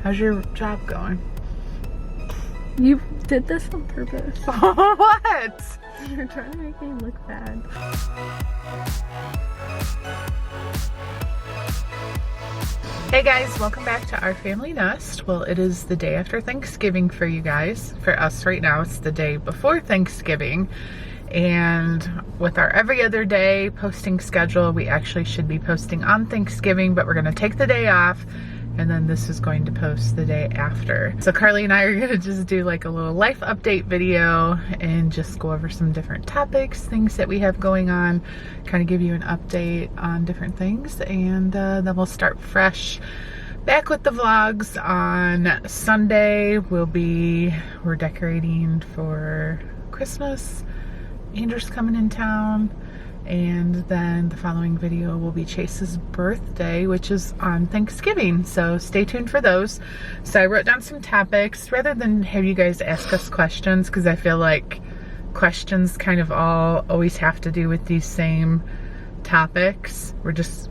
How's your job going? You did this on purpose. What? You're trying to make me look bad. Hey guys, welcome back to Our Family Nest. Well, it is the day after Thanksgiving for you guys. For us right now, it's the day before Thanksgiving. And with our every other day posting schedule, we actually should be posting on Thanksgiving, but we're gonna take the day off. And then this is going to post the day after. So Carly and I are gonna just do like a little life update video and just go over some different topics, things that we have going on, kind of give you an update on different things. And then we'll start fresh back with the vlogs on Sunday. We're decorating for Christmas. Andrew's coming in town. And then the following video will be Chase's birthday, which is on Thanksgiving. So stay tuned for those. So I wrote down some topics rather than have you guys ask us questions, because I feel like questions kind of always have to do with these same topics.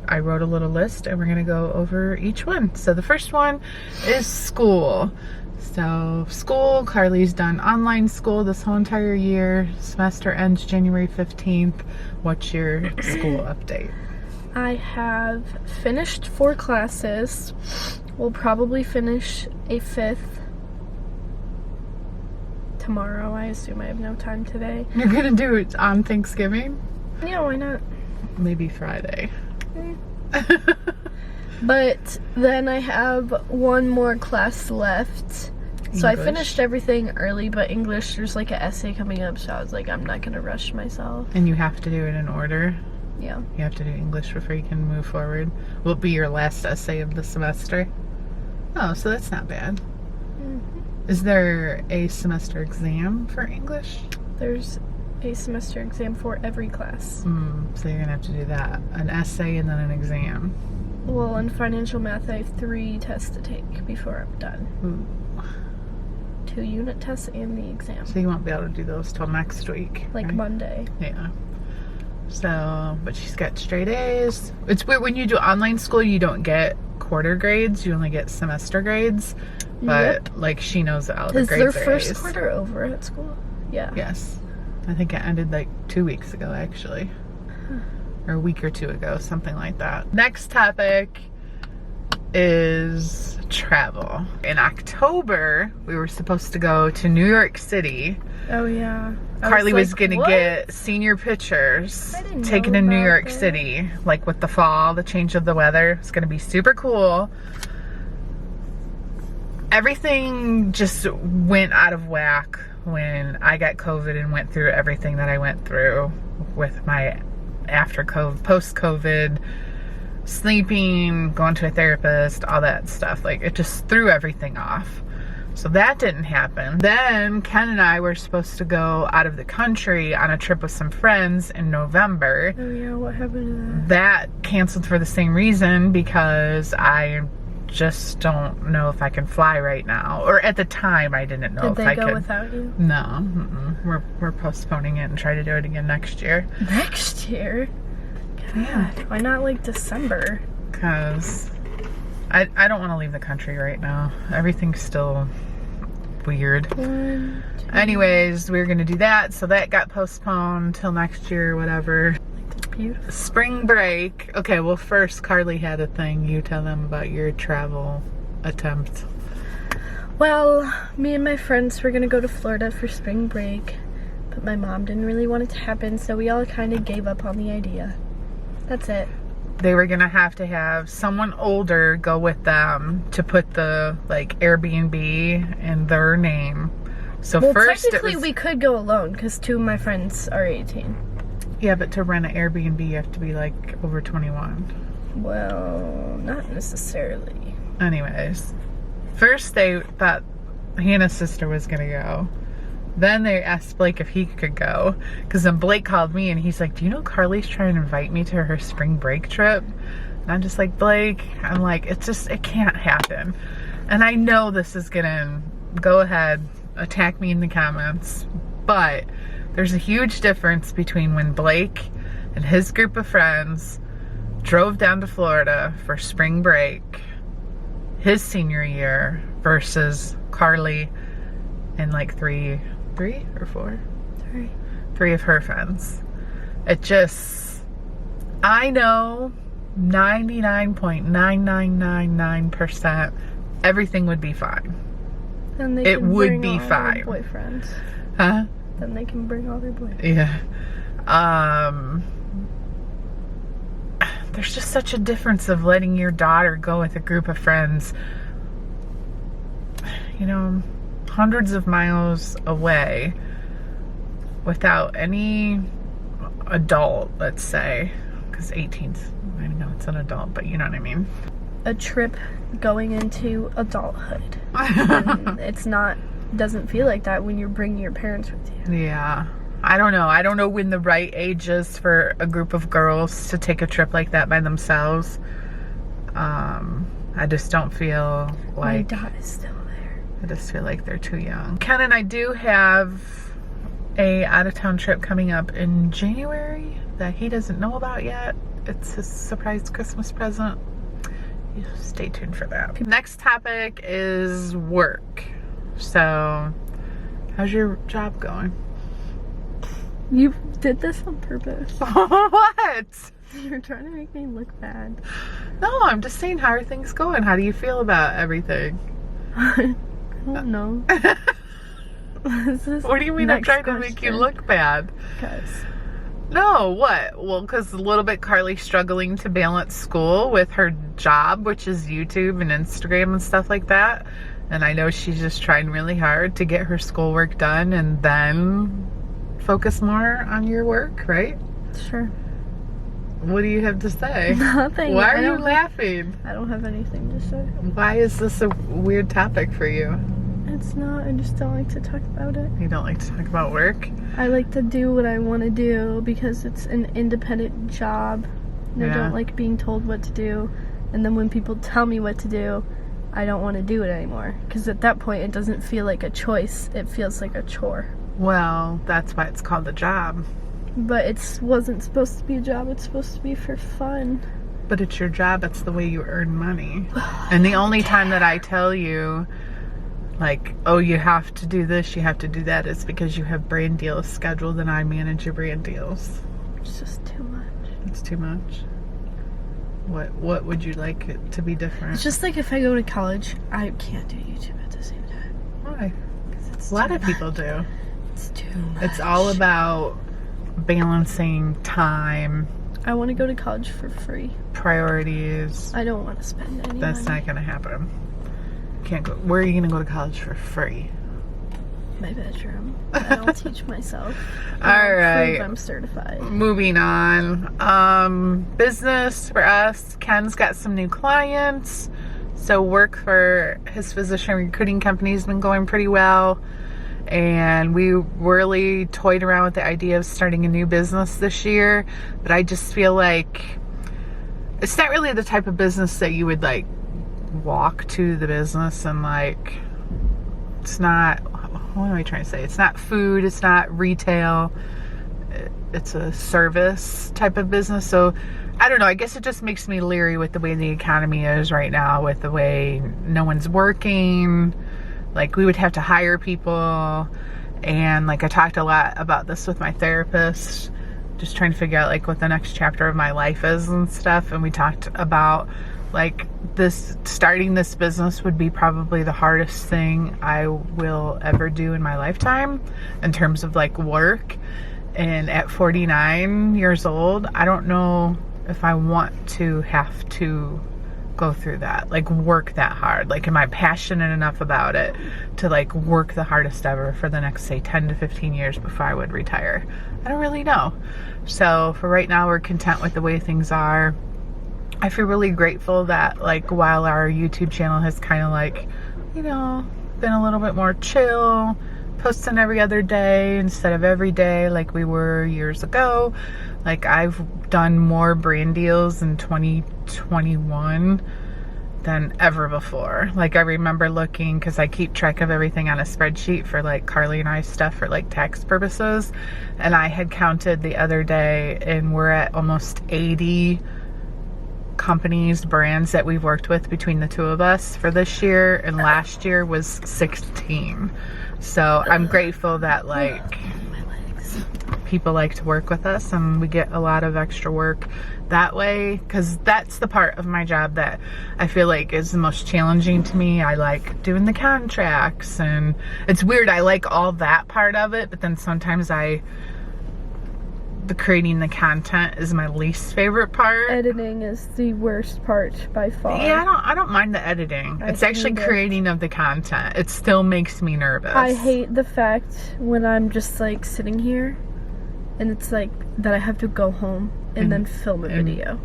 I wrote a little list and we're gonna go over each one. So the first one is school. So school, Carly's done online school this whole entire year. Semester ends January 15th. What's your school update? I have finished 4 classes. We'll probably finish a 5th tomorrow. I assume I have no time today. You're gonna do it on Thanksgiving? Yeah, why not? Maybe Friday. But then I have one more class left. So I finished everything early, but English, there's like an essay coming up, so I was like, I'm not gonna rush myself. And you have to do it in order? Yeah. You have to do English before you can move forward. Will it be your last essay of the semester? Oh, so that's not bad. Mm-hmm. Is there a semester exam for English? There's a semester exam for every class. So you're gonna have to do that. An essay and then an exam. Well, in financial math, I have 3 tests to take before I'm done. Ooh. 2 unit tests and the exam. So you won't be able to do those till next week, like right? Monday. Yeah. So, but she's got straight A's. It's weird when you do online school, you don't get quarter grades, you only get semester grades. But like she knows all the grades are Is their first A's. quarter over at school? Yeah. Yes. I think it ended like 2 weeks ago actually. Or a week or 2 ago, something like that. Next topic is travel. In October, we were supposed to go to New York City. Oh yeah. Carly was gonna get senior pictures taken in New York City, like with the fall, the change of the weather. It's gonna be super cool. Everything just went out of whack when I got COVID and went through everything that I went through with my post-COVID, sleeping, going to a therapist, all that stuff. Like, it just threw everything off. So that didn't happen. Then Ken and I were supposed to go out of the country on a trip with some friends in November. Oh yeah, what happened to that? That canceled for the same reason, because I just don't know if I can fly right now. Or at the time, I didn't know if I could. Did they go without you? No, we're postponing it and try to do it again next year. Next year? God, Yeah. why not like December? Because I don't want to leave the country right now. Everything's still weird. Anyways, we were going to do that, so that got postponed till next year, whatever. Beautiful. Spring break. Okay, well first, Carly had a thing. You tell them about your travel attempt. Well, me and my friends were gonna go to Florida for spring break, but my mom didn't really want it to happen, so we all kind of gave up on the idea. That's it. They were gonna have to have someone older go with them to put the like Airbnb in their name. So Well, first technically we could go alone because 2 of my friends are 18. Yeah, but to rent an Airbnb you have to be like over 21. Well, not necessarily. Anyways, first they thought Hannah's sister was gonna go. Then they asked Blake if he could go, because then Blake called me and he's like, do you know Carly's trying to invite me to her spring break trip? And I'm just like, Blake, I'm like, it can't happen. And I know this is gonna go ahead, attack me in the comments, but there's a huge difference between when Blake and his group of friends drove down to Florida for spring break, his senior year versus Carly and like three or four? Three of her friends. It just, I know 99.9999% everything would be fine. And it would be fine. Boyfriends. Huh? Then they can bring all their boyfriends. Yeah. There's just such a difference of letting your daughter go with a group of friends, you know, hundreds of miles away without any adult, let's say, because 18's, I know it's an adult, but you know what I mean. A trip going into adulthood. And doesn't feel like that when you're bringing your parents with you. Yeah. I don't know when the right age is for a group of girls to take a trip like that by themselves. I just don't feel like... My dad is still there. I just feel like they're too young. Ken and I do have a out-of-town trip coming up in January that he doesn't know about yet. It's his surprise Christmas present. You stay tuned for that. Next topic is work. So, how's your job going? You did this on purpose. What? You're trying to make me look bad. No, I'm just saying, how are things going? How do you feel about everything? I don't know. What do you mean I'm trying to make you look bad? Because. No, what? Well, because a little bit Carly's struggling to balance school with her job, which is YouTube and Instagram and stuff like that. And I know she's just trying really hard to get her schoolwork done and then focus more on your work, right? Sure. What do you have to say? Nothing. Why are you laughing? I don't have anything to say. Why is this a weird topic for you? It's not. I just don't like to talk about it. You don't like to talk about work? I like to do what I want to do because it's an independent job. And I don't like being told what to do. And then when people tell me what to do, I don't want to do it anymore. Because at that point, it doesn't feel like a choice. It feels like a chore. Well, that's why it's called a job. But it wasn't supposed to be a job. It's supposed to be for fun. But it's your job. It's the way you earn money. And the only time that I tell you, like, oh, you have to do this, you have to do that, is because you have brand deals scheduled and I manage your brand deals. It's just too much. It's too much? What would you like it to be different? It's just like if I go to college, I can't do YouTube at the same time. Why? It's a lot of people do. It's too much. It's all about balancing time. I want to go to college for free. Priorities. I don't want to spend any That's money. not going to happen. Can't go. Where are you going to go to college for free? My bedroom. I'll teach myself. All right. I'm certified. Moving on. Business for us. Ken's got some new clients. So work for his physician recruiting company has been going pretty well. And we really toyed around with the idea of starting a new business this year. But I just feel like it's not really the type of business that you would like walk to the business and like, it's not, what am I trying to say? It's not food, it's not retail, it's a service type of business. So I don't know, I guess it just makes me leery with the way the economy is right now, with the way no one's working. Like, we would have to hire people, and like I talked a lot about this with my therapist, just trying to figure out like what the next chapter of my life is and stuff. And we talked about like starting this business would be probably the hardest thing I will ever do in my lifetime in terms of like work. And at 49 years old, I don't know if I want to have to go through that, like work that hard. Like, am I passionate enough about it to like work the hardest ever for the next, say, 10 to 15 years before I would retire? I don't really know. So for right now, we're content with the way things are. I feel really grateful that like while our YouTube channel has kind of like, you know, been a little bit more chill, posting every other day instead of every day like we were years ago. Like, I've done more brand deals in 2021 than ever before. Like, I remember looking, because I keep track of everything on a spreadsheet for like Carly and I's stuff for like tax purposes, and I had counted the other day and we're at almost 80 companies, brands that we've worked with between the two of us for this year, and last year was 16. So I'm grateful that like people like to work with us and we get a lot of extra work that way, because that's the part of my job that I feel like is the most challenging to me. I like doing the contracts, and it's weird, I like all that part of it, but then sometimes the creating the content is my least favorite part. Editing is the worst part by far. Yeah, I don't mind the editing. It's actually creating of the content. It still makes me nervous. I hate the fact when I'm just like sitting here and it's like that I have to go home and then film a video.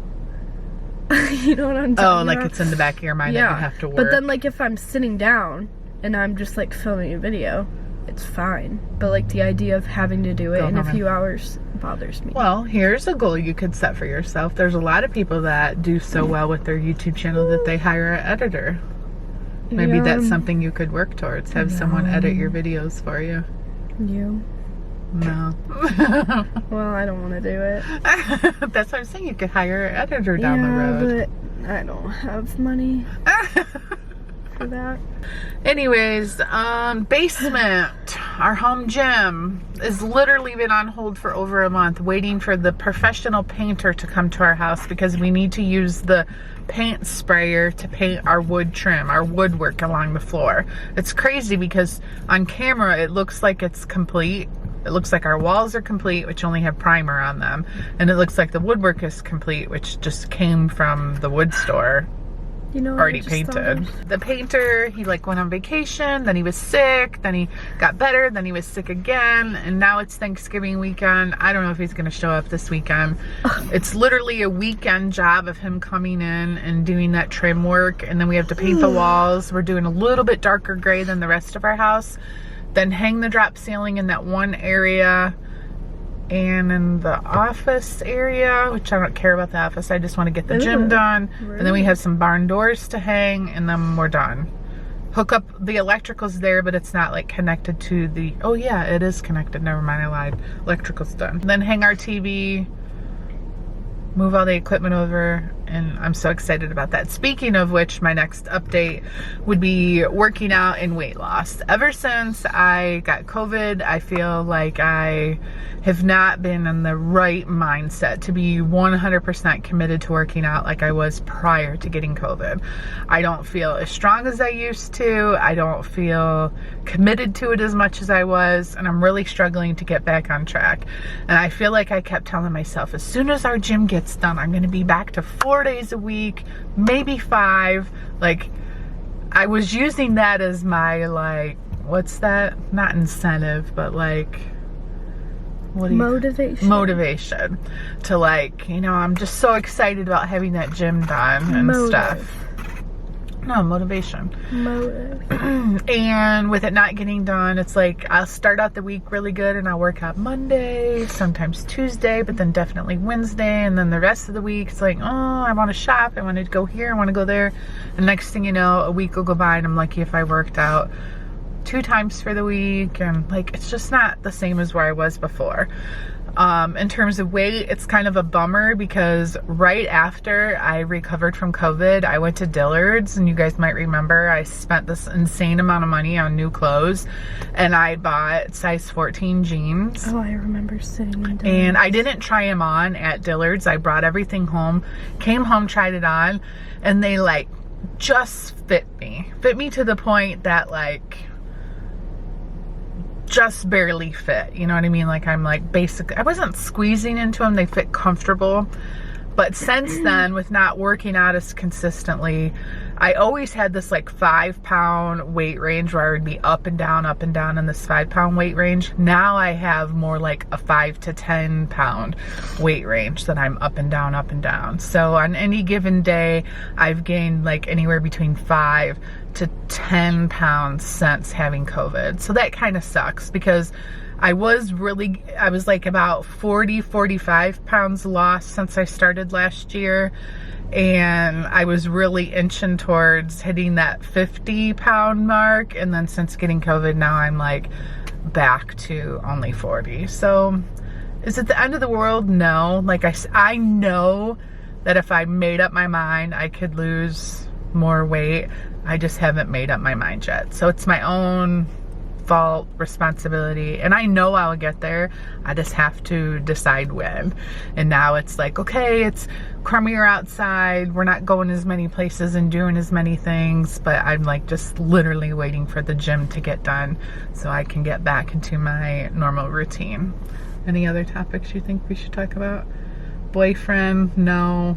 You know what I'm talking about? Oh, like it's in the back of your mind that you have to work. But then like if I'm sitting down and I'm just like filming a video, it's fine. But like the idea of having to do it in a few hours bothers me. Well, here's a goal you could set for yourself. There's a lot of people that do so well with their YouTube channel that they hire an editor. Maybe that's something you could work towards. Have someone edit your videos for you. You? No. Well, I don't want to do it. That's what I'm saying. You could hire an editor down the road. But I don't have money for that. Anyways, basement, our home gym, has literally been on hold for over a month, waiting for the professional painter to come to our house because we need to use the paint sprayer to paint our wood trim, our woodwork along the floor. It's crazy because on camera it looks like it's complete. It looks like our walls are complete, which only have primer on them. And it looks like the woodwork is complete, which just came from the wood store. You know, already painted. The painter, he like went on vacation, then he was sick, then he got better, then he was sick again, and now it's Thanksgiving weekend. I don't know if he's gonna show up this weekend. It's literally a weekend job of him coming in and doing that trim work, and then we have to paint the walls. We're doing a little bit darker gray than the rest of our house, then hang the drop ceiling in that one area, and in the office area, which I don't care about the office, I just want to get the gym done. Really? And then we have some barn doors to hang, and then we're done. Hook up, the electrical's there, but it's not like connected to the, oh yeah, it is connected, never mind, I lied. Electrical's done. Then hang our TV, move all the equipment over, and I'm so excited about that. Speaking of which, my next update would be working out and weight loss. Ever since I got COVID, I feel like I have not been in the right mindset to be 100% committed to working out like I was prior to getting COVID. I don't feel as strong as I used to. I don't feel committed to it as much as I was, and I'm really struggling to get back on track. And I feel like I kept telling myself, as soon as our gym gets done, I'm gonna be back to 4 days a week, maybe 5. Like, I was using that as my, like, what's that? Not incentive, but like, motivation to, like, you know, I'm just so excited about having that gym done and stuff. No, motivation. And with it not getting done, it's like I'll start out the week really good and I'll work out Monday, sometimes Tuesday, but then definitely Wednesday, and then the rest of the week it's like, oh, I want to shop, I want to go here, I want to go there, and next thing you know, a week will go by and I'm lucky if I worked out 2 times for the week, and like, it's just not the same as where I was before. In terms of weight, it's kind of a bummer because right after I recovered from COVID, I went to Dillard's, and you guys might remember I spent this insane amount of money on new clothes, and I bought size 14 jeans. Oh, I remember sitting in Dillard's. And I didn't try them on at Dillard's. I brought everything home, came home, tried it on, and they like just fit me to the point that like just barely fit, you know what I mean? Like, I'm like, basically, I wasn't squeezing into them, they fit comfortable. But since then, with not working out as consistently, I always had this like 5-pound weight range where I would be up and down in this 5-pound weight range. Now I have more like a 5 to 10 pound weight range that I'm up and down. So on any given day, I've gained like anywhere between 5 to 10 pounds since having COVID. So that kind of sucks because I was like about 45 pounds lost since I started last year, and I was really inching towards hitting that 50-pound mark, and then since getting COVID, now I'm like back to only 40. So is it the end of the world? No. Like, I know that if I made up my mind, I could lose more weight. I just haven't made up my mind yet. So it's my own fault, responsibility, and I know I'll get there. I just have to decide when. And now it's like, okay, it's crummier outside, we're not going as many places and doing as many things, but I'm like just literally waiting for the gym to get done so I can get back into my normal routine. Any other topics you think we should talk about? Boyfriend? No.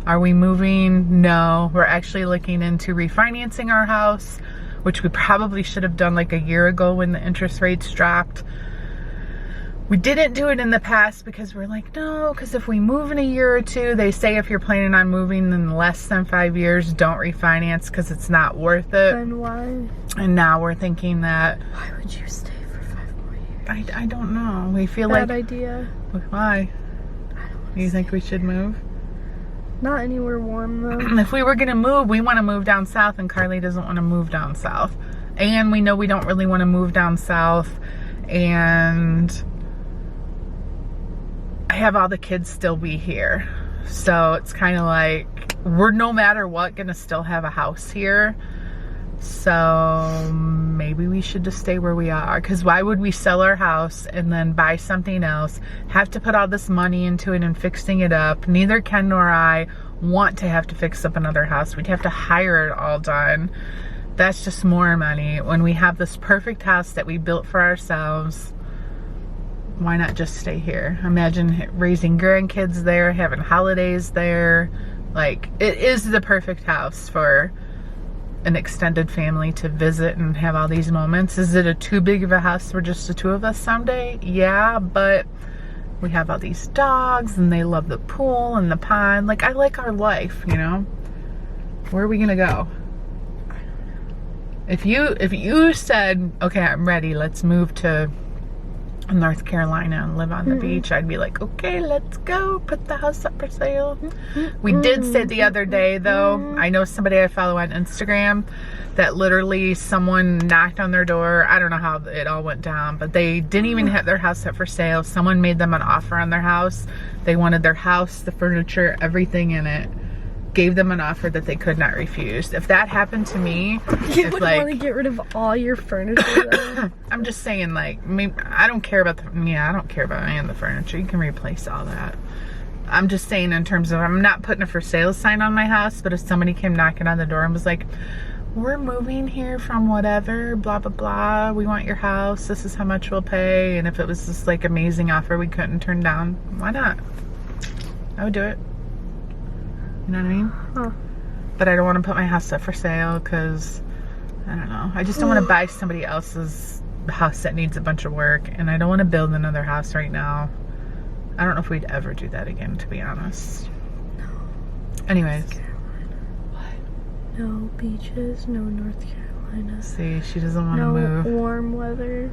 Are we moving? No. We're actually looking into refinancing our house, which we probably should have done like a year ago when the interest rates dropped. We didn't do it in the past because we're like, no, because if we move in a year or two, they say if you're planning on moving in less than 5 years, don't refinance because it's not worth it. And why? And now we're thinking that. Why would you stay for 5 more years? I don't know. We feel Bad like. idea. Why? I don't want You think we should move? Not anywhere warm though. If we were gonna move, we want to move down south, and Carly doesn't want to move down south. And we know we don't really want to move down south, and I have all the kids still be here. So it's kind of like, we're no matter what gonna still have a house here. So maybe we should just stay where we are, because why would we sell our house and then buy something else, have to put all this money into it and fixing it up? Neither Ken nor I want to have to fix up another house. We'd have to hire it all done. That's just more money when we have this perfect house that we built for ourselves. Why not just stay here? Imagine raising grandkids there, having holidays there. Like, it is the perfect house for an extended family to visit and have all these moments. Is it too big of a house for just the two of us someday? Yeah, but we have all these dogs and they love the pool and the pond. Like, I like our life, you know? Where are we gonna go? If you said, okay, I'm ready, let's move to North Carolina and live on the beach, I'd be like, okay, let's go, put the house up for sale. We did say the other day though, I know somebody I follow on Instagram that literally someone knocked on their door. I don't know how it all went down, but they didn't even have their house up for sale. Someone made them an offer on their house. They wanted their house, the furniture, everything in it. Gave them an offer that they could not refuse. If that happened to me, You would like, want to get rid of all your furniture though. I'm just saying, like, maybe, I don't care about I don't care about any of the furniture. You can replace all that. I'm just saying in terms of, I'm not putting a for sale sign on my house, but if somebody came knocking on the door and was like, we're moving here from whatever, blah, blah, blah, we want your house, this is how much we'll pay, and if it was this, like, amazing offer we couldn't turn down, why not? I would do it. You know what I mean? Huh. But I don't want to put my house up for sale because, I don't know. I just don't want to buy somebody else's house that needs a bunch of work. And I don't want to build another house right now. I don't know if we'd ever do that again, to be honest. No. Anyways. What? No beaches, no North Carolina. See, she doesn't want to no move. Warm weather.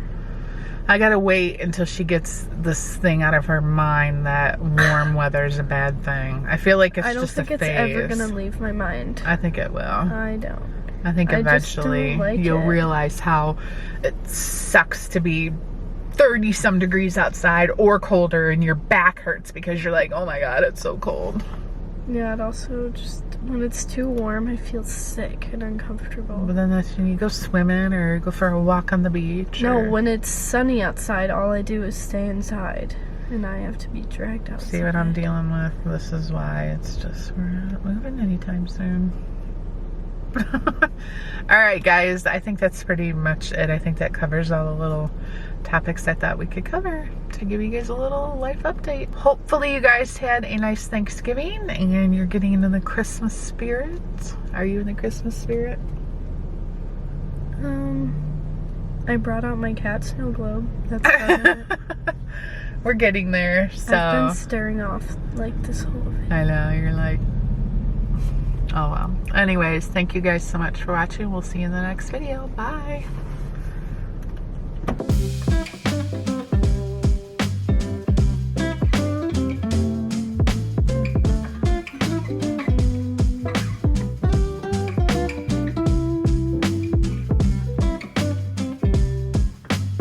I gotta wait until she gets this thing out of her mind that warm weather is a bad thing. I feel like it's just a phase. I don't think it's ever gonna leave my mind. I think it will. I don't. I think eventually you'll realize how it sucks to be 30 some degrees outside or colder and your back hurts because you're like, oh my god, it's so cold. Yeah, it also just, when it's too warm, I feel sick and uncomfortable. But then that's when you go swimming or go for a walk on the beach. No, when it's sunny outside, all I do is stay inside. And I have to be dragged outside. See what I'm dealing with? This is why it's just, we're not moving anytime soon. Alright guys, I think that's pretty much it. I think that covers all the little topics I thought we could cover to give you guys a little life update. Hopefully you guys had a nice Thanksgiving and you're getting into the Christmas spirit. Are you in the Christmas spirit? I brought out my cat snow globe. That's about it. We're getting there, so I've been staring off like this whole thing. I know, you're like, oh well. Anyways, thank you guys so much for watching. We'll see you in the next video. Bye.